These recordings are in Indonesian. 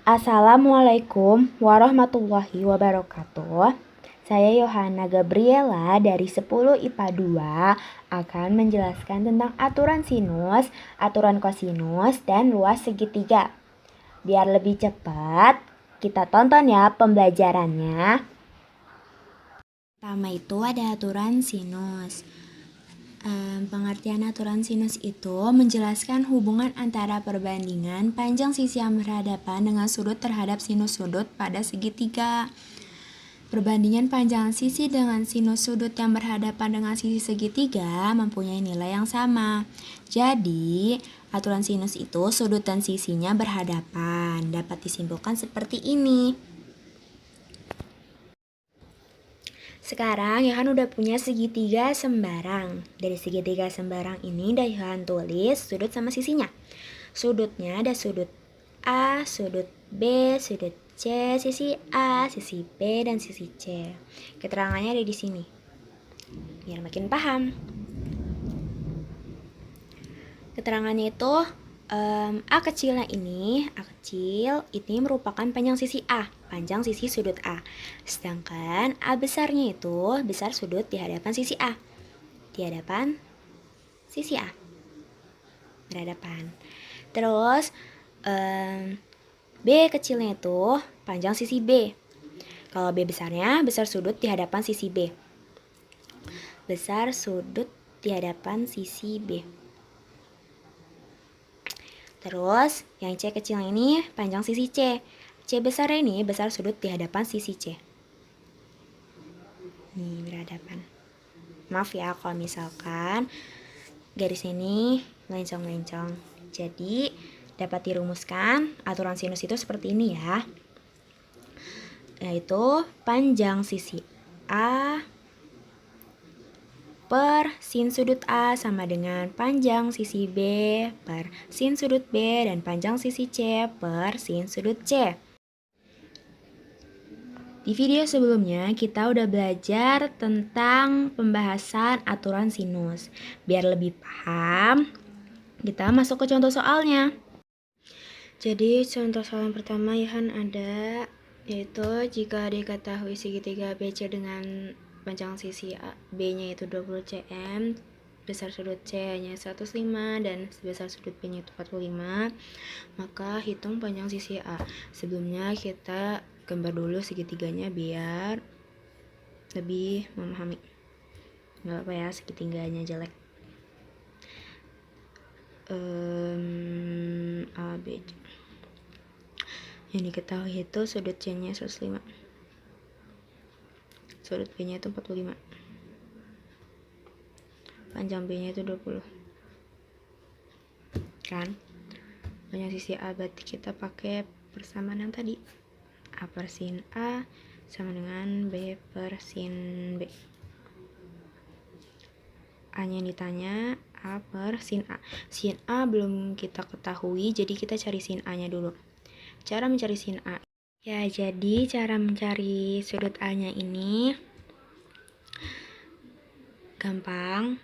Assalamualaikum warahmatullahi wabarakatuh. Saya Yohana Gabriela dari 10 IPA 2 akan menjelaskan tentang aturan sinus, aturan kosinus, dan luas segitiga. Biar lebih cepat, kita tonton ya pembelajarannya. Pertama itu ada aturan sinus. Pengertian aturan sinus itu menjelaskan hubungan antara perbandingan panjang sisi yang berhadapan dengan sudut terhadap sinus sudut pada segitiga. Perbandingan panjang sisi dengan sinus sudut yang berhadapan dengan sisi segitiga mempunyai nilai yang sama. Jadi, aturan sinus itu sudut dan sisinya berhadapan. Dapat disimpulkan seperti ini. Sekarang Yohan udah punya segitiga sembarang. Dari segitiga sembarang ini Yohan tulis sudut sama sisinya. Sudutnya ada sudut A, sudut B, sudut C, sisi A, sisi B, dan sisi C. Keterangannya ada di sini. Biar makin paham. Keterangannya itu A kecilnya ini, A kecil ini merupakan panjang sisi A, panjang sisi sudut A. Sedangkan A besarnya itu besar sudut di hadapan sisi A. Di hadapan sisi A. Berhadapan. Terus B kecilnya itu panjang sisi B. Kalau B besarnya besar sudut di hadapan sisi B. Besar sudut di hadapan sisi B. Terus, yang C kecil ini panjang sisi C. C besar ini besar sudut di hadapan sisi C. Nih, berhadapan. Maaf ya kalau misalkan garis ini melencong-lencong. Jadi, dapat dirumuskan aturan sinus itu seperti ini ya. Yaitu panjang sisi A per sin sudut A sama dengan panjang sisi B per sin sudut B dan panjang sisi C per sin sudut C. Di video sebelumnya kita udah belajar tentang pembahasan aturan sinus. Biar lebih paham, kita masuk ke contoh soalnya. Jadi contoh soal yang pertama Yohan ada, yaitu jika diketahui segitiga BC dengan panjang sisi B-nya itu 20 cm, besar sudut C-nya 105 dan besar sudut B-nya itu 45, maka hitung panjang sisi A. Sebelumnya kita gambar dulu segitiganya biar lebih memahami. Nggak apa ya segitiganya jelek. A, B, C. Yang diketahui itu sudut C-nya 105. Sudut B-nya itu 45. Panjang B-nya itu 20. Kan? Panjang sisi A berarti kita pakai persamaan yang tadi. A per sin A sama dengan B per sin B. A-nya ditanya A per sin A. Sin A belum kita ketahui, jadi kita cari sin A-nya dulu. Cara mencari sin A. Ya, jadi cara mencari sudut A-nya ini gampang.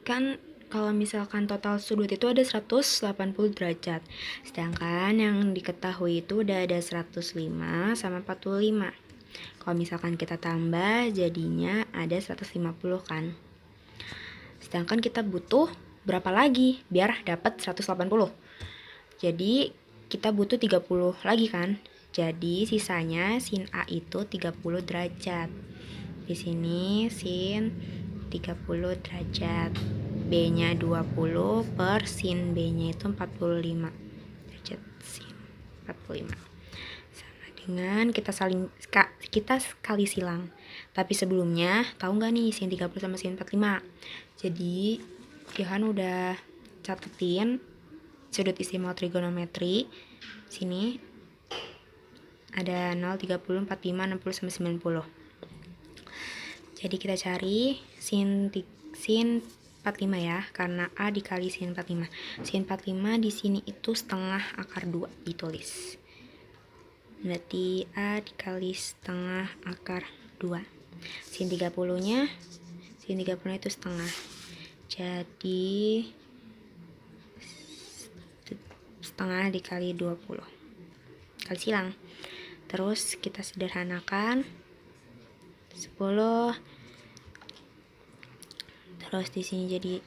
Kan kalau misalkan total sudut itu ada 180 derajat. Sedangkan yang diketahui itu udah ada 105 sama 45. Kalau misalkan kita tambah jadinya ada 150 kan. Sedangkan kita butuh berapa lagi biar dapat 180. Jadi kita butuh 30 lagi kan. Jadi sisanya sin A itu 30 derajat. Di sini sin 30 derajat. B-nya 20 per sin B-nya itu 45 derajat. Sin 45. Sama dengan kita sekali silang. Tapi sebelumnya tahu nggak nih sin 30 sama sin 45? Jadi Yohan udah catetin sudut istimewa trigonometri. Sini ada 0, 30, 45, 60, sampai 90. Jadi kita cari sin 45 ya, karena A dikali sin 45. Sin 45 di sini itu setengah akar 2 ditulis. Berarti A dikali setengah akar 2. Sin 30-nya itu setengah. Jadi setengah dikali 20. dikali silang. Terus kita sederhanakan 10. Terus di sini jadi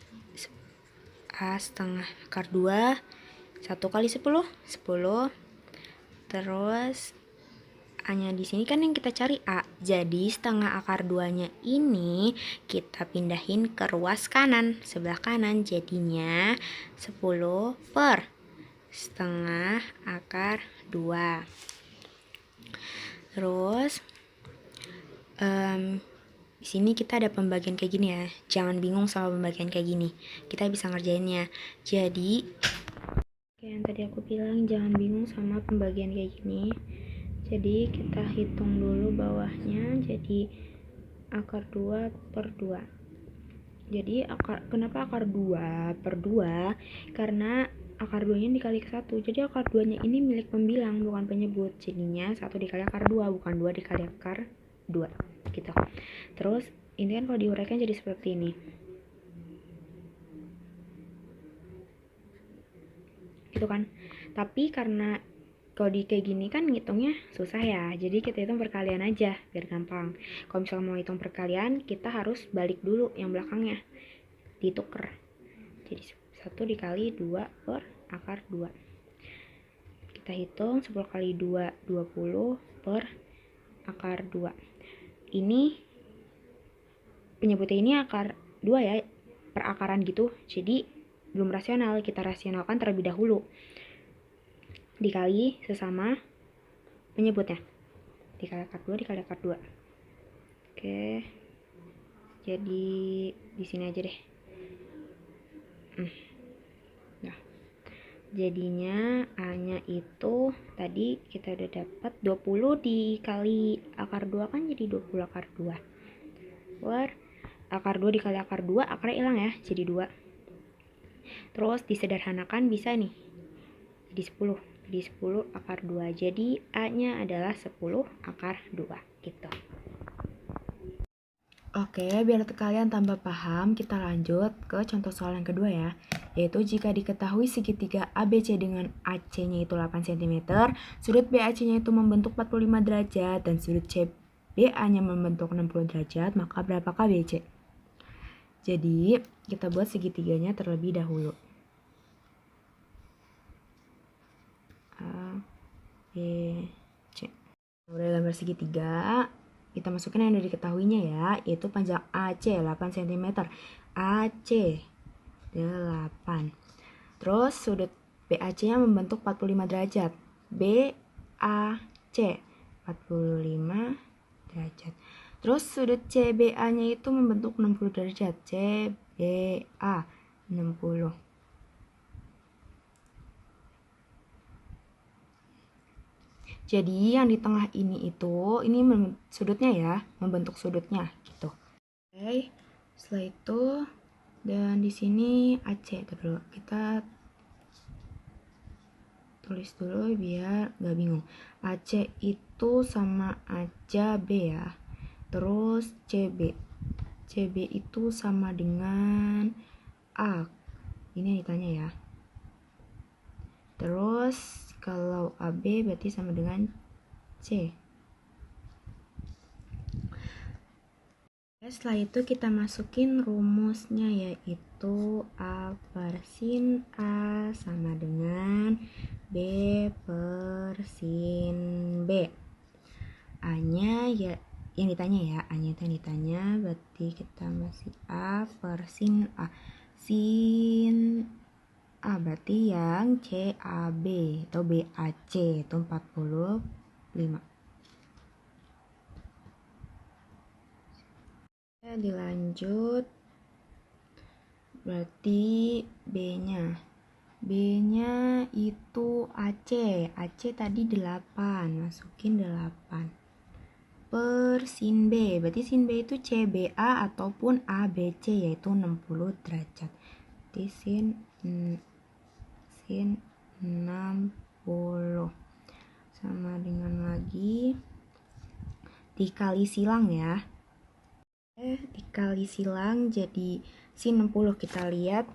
A setengah akar 2. 1 kali 10, 10. Terus A-nya di sini kan yang kita cari A. Jadi setengah akar 2-nya ini kita pindahin ke ruas kanan, sebelah kanan. Jadinya 10 per setengah akar 2. Terus di sini kita ada pembagian kayak gini ya. Jangan bingung sama pembagian kayak gini. Kita bisa ngerjainnya. Jadi kayak yang tadi aku bilang, jangan bingung sama pembagian kayak gini. Jadi kita hitung dulu bawahnya. Jadi akar 2 per 2. Jadi kenapa akar 2 per 2? Karena akar 2-nya dikali ke 1. Jadi akar 2-nya ini milik pembilang, bukan penyebut. Jadinya 1 dikali akar 2, bukan 2 dikali akar 2. Gitu. Terus ini kan kalau diuraikan jadi seperti ini. Gitu kan. Tapi karena kalau di kayak gini kan ngitungnya susah ya. Jadi kita hitung perkalian aja biar gampang. Kalau misalnya mau hitung perkalian, kita harus balik dulu yang belakangnya. Dituker. Jadi 1 dikali 2 per akar 2. Kita hitung 10 kali 2, 20 per akar 2. Ini penyebutnya ini akar 2 ya, perakaran gitu. Jadi belum rasional, kita rasionalkan terlebih dahulu. Dikali sesama penyebutnya. Dikali akar 2 dikali akar 2. Oke. Jadi di sini aja deh. Nah. Jadinya A-nya itu tadi kita udah dapat 20 dikali akar 2 kan jadi 20 akar 2. Akar 2 dikali akar 2, akarnya hilang ya, jadi 2. Terus disederhanakan bisa nih, jadi 10. Jadi 10 akar 2. Jadi A-nya adalah 10 akar 2 gitu. Oke, biar kalian tambah paham, kita lanjut ke contoh soal yang kedua ya. Yaitu jika diketahui segitiga ABC dengan AC-nya itu 8 cm, sudut BAC-nya itu membentuk 45 derajat, dan sudut CBA-nya membentuk 60 derajat, maka berapakah BC? Jadi, kita buat segitiganya terlebih dahulu. A, B, C. Udah gambar segitiga, kita masukkan yang udah diketahuinya ya, yaitu panjang AC 8 cm. AC 8. Terus sudut BAC-nya membentuk 45 derajat. BAC 45 derajat. Terus sudut CBA-nya itu membentuk 60 derajat. CBA 60. Jadi yang di tengah ini itu, ini sudutnya ya, membentuk sudutnya gitu. Oke, setelah itu, dan di sini AC dulu. Kita tulis dulu biar gak bingung. AC itu sama aja B ya. Terus CB. CB itu sama dengan A. Ini yang ditanya ya. Terus kalau AB berarti sama dengan C. Setelah itu kita masukin rumusnya, yaitu A per sin A sama dengan B per sin B. A-nya ya yang ditanya ya, A-nya itu yang ditanya, berarti kita masih A per sin A. Sin A berarti yang CAB atau BAC itu 45. Dilanjut, berarti B-nya itu AC tadi 8, masukin 8 per sin B, berarti sin B itu CBA ataupun ABC, yaitu 60 derajat. Berarti sin 60 sama dengan lagi dikali silang ya. Dikali silang jadi sin 60, kita lihat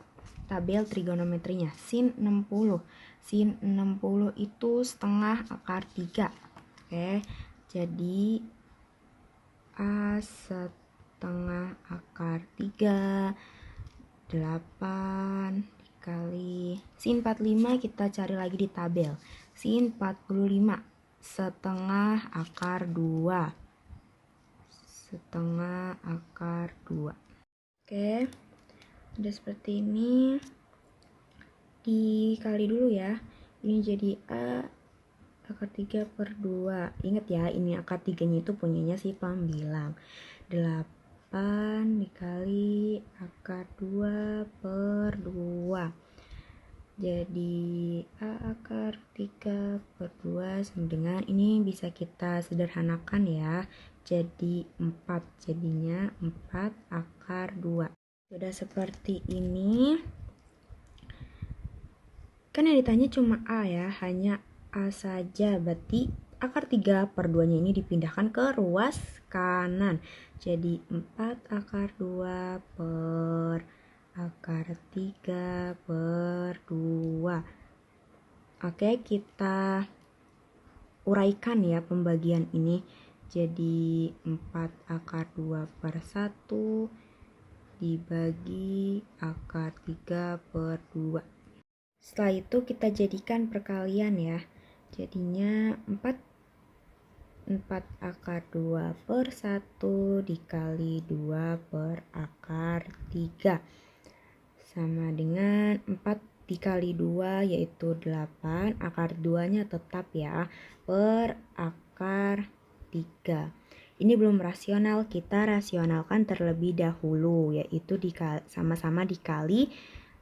tabel trigonometrinya. Sin 60. Sin 60 itu setengah akar 3. Oke, jadi A setengah akar 3, 8 dikali sin 45 kita cari lagi di tabel. Sin 45 setengah akar 2. Setengah akar 2. Oke, udah seperti ini. Dikali dulu ya. Ini jadi A akar 3 per 2. Ingat ya, ini akar 3-nya itu punyanya si pembilang. 8 dikali akar 2 per 2. Jadi A akar 3 per 2 sama dengan, ini bisa kita sederhanakan ya. Jadi 4. Jadinya 4 akar 2. Sudah seperti ini. Kan yang ditanya cuma A ya, hanya A saja, berarti akar 3 per 2 nya ini dipindahkan ke ruas kanan. Jadi 4 akar 2 per akar 3 per 2. Oke, kita uraikan ya pembagian ini. Jadi 4 akar 2 per 1 dibagi akar 3 per 2. Setelah itu kita jadikan perkalian ya. Jadinya 4 akar 2 per 1 dikali 2 per akar 3. Sama dengan 4 dikali 2 yaitu 8. Akar 2-nya tetap ya. Per akar 3. Ini belum rasional, kita rasionalkan terlebih dahulu, yaitu sama-sama dikali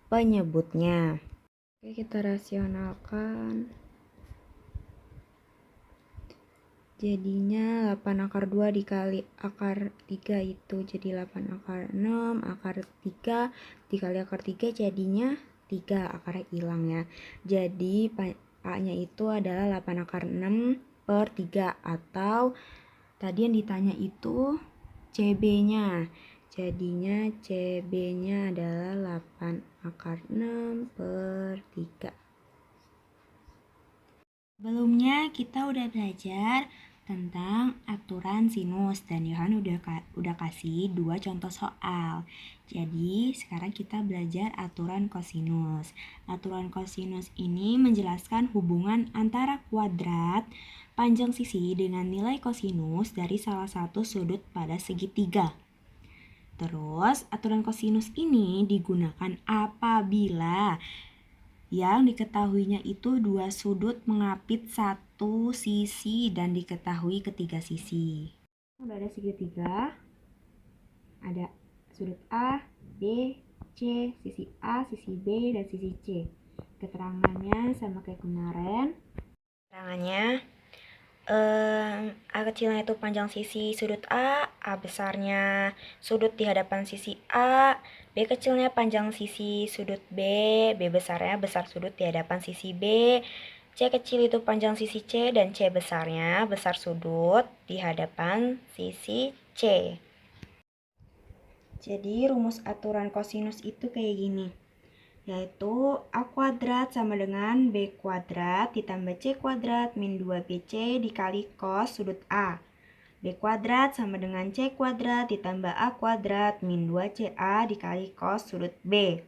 penyebutnya. Oke, kita rasionalkan. Jadinya 8 akar 2 dikali akar 3 itu jadi 8 akar 6, akar 3 dikali akar 3 jadinya 3, akarnya hilang ya. Jadi A-nya itu adalah 8 akar 6 per 3, atau tadi yang ditanya itu CB-nya. Jadinya CB-nya adalah 8 akar 6 per 3. Sebelumnya kita udah belajar tentang aturan sinus dan Yohan udah kasih 2 contoh soal. Jadi sekarang kita belajar aturan kosinus. Aturan kosinus ini menjelaskan hubungan antara kuadrat panjang sisi dengan nilai kosinus dari salah satu sudut pada segitiga. Terus aturan kosinus ini digunakan apabila yang diketahuinya itu 2 sudut mengapit satu sisi dan diketahui ketiga sisi. Udah ada segitiga, ada sudut A, B, C, sisi A, sisi B, dan sisi C. Keterangannya sama kayak kemarin. Keterangannya A kecilnya itu panjang sisi sudut A besarnya sudut di hadapan sisi A, B kecilnya panjang sisi sudut B besarnya besar sudut di hadapan sisi B, C kecil itu panjang sisi C, dan C besarnya besar sudut di hadapan sisi C. Jadi rumus aturan kosinus itu kayak gini, yaitu A kuadrat sama dengan B kuadrat ditambah C kuadrat min 2BC dikali cos sudut A. B kuadrat sama dengan C kuadrat ditambah A kuadrat min 2CA dikali cos sudut B.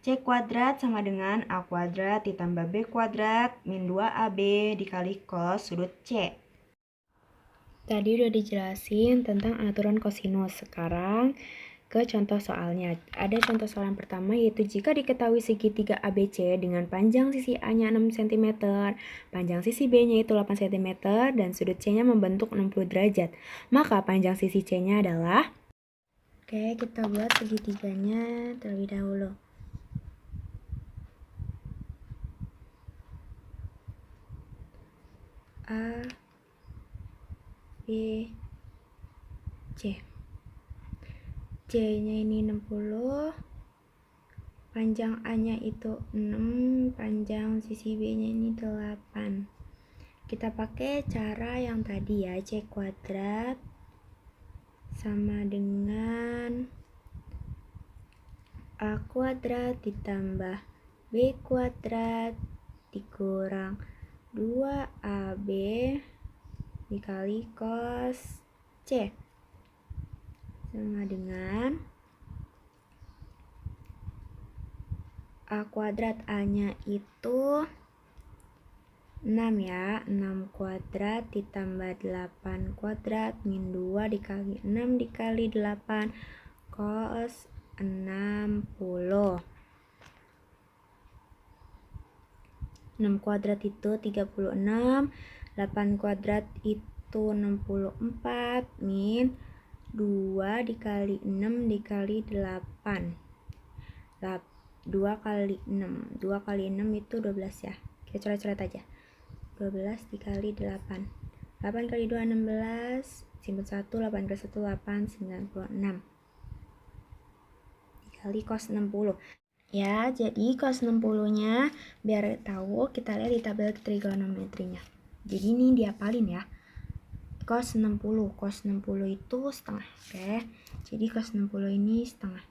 C kuadrat sama dengan A kuadrat ditambah B kuadrat min 2AB dikali cos sudut C. Tadi udah dijelasin tentang aturan kosinus. Sekarang ke contoh soalnya. Ada contoh soal yang pertama, yaitu jika diketahui segitiga ABC dengan panjang sisi A-nya 6 cm, panjang sisi B-nya itu 8 cm, dan sudut C-nya membentuk 60 derajat, maka panjang sisi C-nya adalah... Oke, kita buat segitiganya terlebih dahulu. A, B, C. C-nya ini 60, panjang A-nya itu 6, panjang sisi B-nya ini 8. Kita pakai cara yang tadi ya, C kuadrat sama dengan A kuadrat ditambah B kuadrat dikurang 2AB dikali cos C sama dengan A kuadrat, A-nya itu 6 ya, 6 kuadrat ditambah 8 kuadrat min 2 dikali 6 dikali 8 cos 60. 6 kuadrat itu 36, 8 kuadrat itu 64 min 2 dikali 6 dikali 8. 2 kali 6, 2 kali 6 itu 12 ya. Kita coret-coret aja. 12 dikali 8. 8 kali 2 16, simpan 1, 8 kali 1 8, 96. Dikali cos 60. Ya, jadi cos 60-nya biar tahu kita lihat di tabel trigonometrinya. Jadi ini diapalin ya. Cos 60 itu setengah. Oke. Jadi cos 60 ini setengah.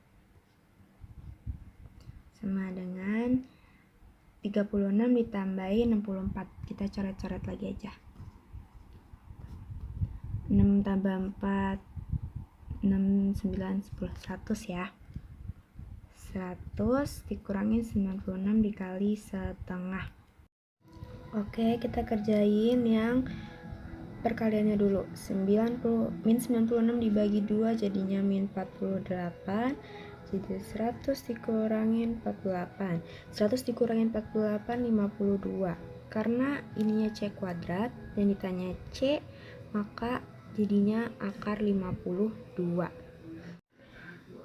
Sama dengan 36 ditambahin 64. Kita coret-coret lagi aja. 6 tambah 4 6, 9, 10, 100 ya. 100 dikurangin 96 dikali setengah. Oke, kita kerjain yang perkaliannya dulu. 90 min 96 dibagi 2 jadinya min 48. Jadi 100 dikurangin 48. 100 dikurangin 48 52. Karena ininya C kuadrat dan ditanya C, maka jadinya akar 52.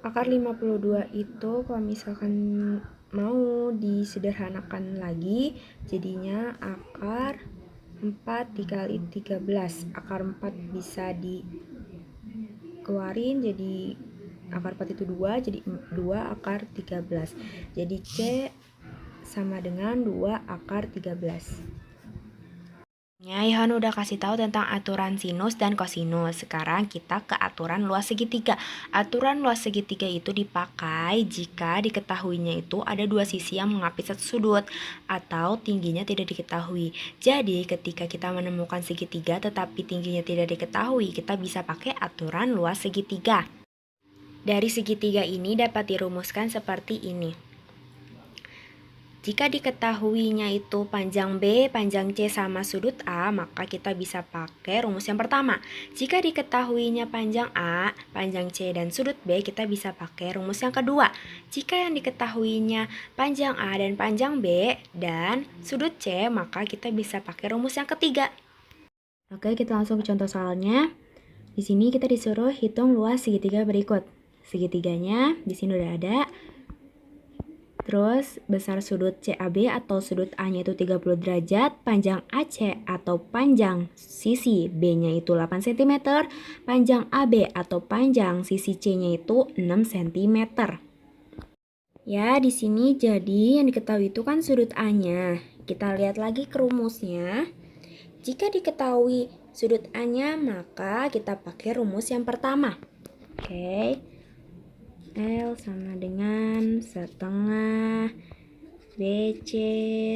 Akar 52 itu kalau misalkan mau disederhanakan lagi, jadinya akar 4 dikali 13. Akar 4 bisa dikeluarin jadi akar 4 itu 2, jadi 2 akar 13. Jadi C sama dengan 2 akar 13. Ihan udah kasih tahu tentang aturan sinus dan kosinus. Sekarang kita ke aturan luas segitiga. Aturan luas segitiga itu dipakai jika diketahuinya itu ada dua sisi yang mengapit satu sudut atau tingginya tidak diketahui. Jadi ketika kita menemukan segitiga tetapi tingginya tidak diketahui, kita bisa pakai aturan luas segitiga. Dari segitiga ini dapat dirumuskan seperti ini. Jika diketahuinya itu panjang B, panjang C sama sudut A, maka kita bisa pakai rumus yang pertama. Jika diketahuinya panjang A, panjang C, dan sudut B, kita bisa pakai rumus yang kedua. Jika yang diketahuinya panjang A dan panjang B dan sudut C, maka kita bisa pakai rumus yang ketiga. Oke, kita langsung ke contoh soalnya. Di sini kita disuruh hitung luas segitiga berikut. Segitiganya di sini udah ada. Terus besar sudut CAB atau sudut A-nya itu 30 derajat, panjang AC atau panjang sisi B-nya itu 8 cm, panjang AB atau panjang sisi C-nya itu 6 cm. Ya, di sini jadi yang diketahui itu kan sudut A-nya. Kita lihat lagi ke rumusnya. Jika diketahui sudut A-nya, maka kita pakai rumus yang pertama. Oke. L sama dengan setengah BC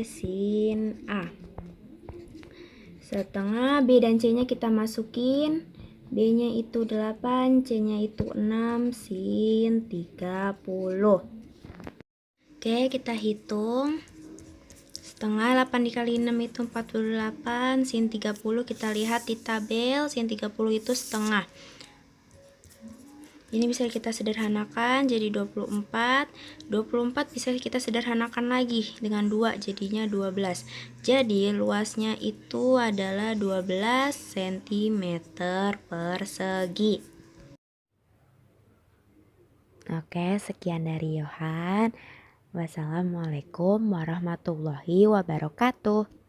sin A. Setengah B dan C nya kita masukin. B nya itu 8, C nya itu 6 sin 30. Oke, kita hitung. Setengah 8 dikali 6 itu 48, sin 30 kita lihat di tabel, sin 30 itu setengah. Ini bisa kita sederhanakan jadi 24. 24 bisa kita sederhanakan lagi dengan 2 jadinya 12. Jadi luasnya itu adalah 12 cm persegi. Oke, sekian dari Yohan. Wassalamualaikum warahmatullahi wabarakatuh.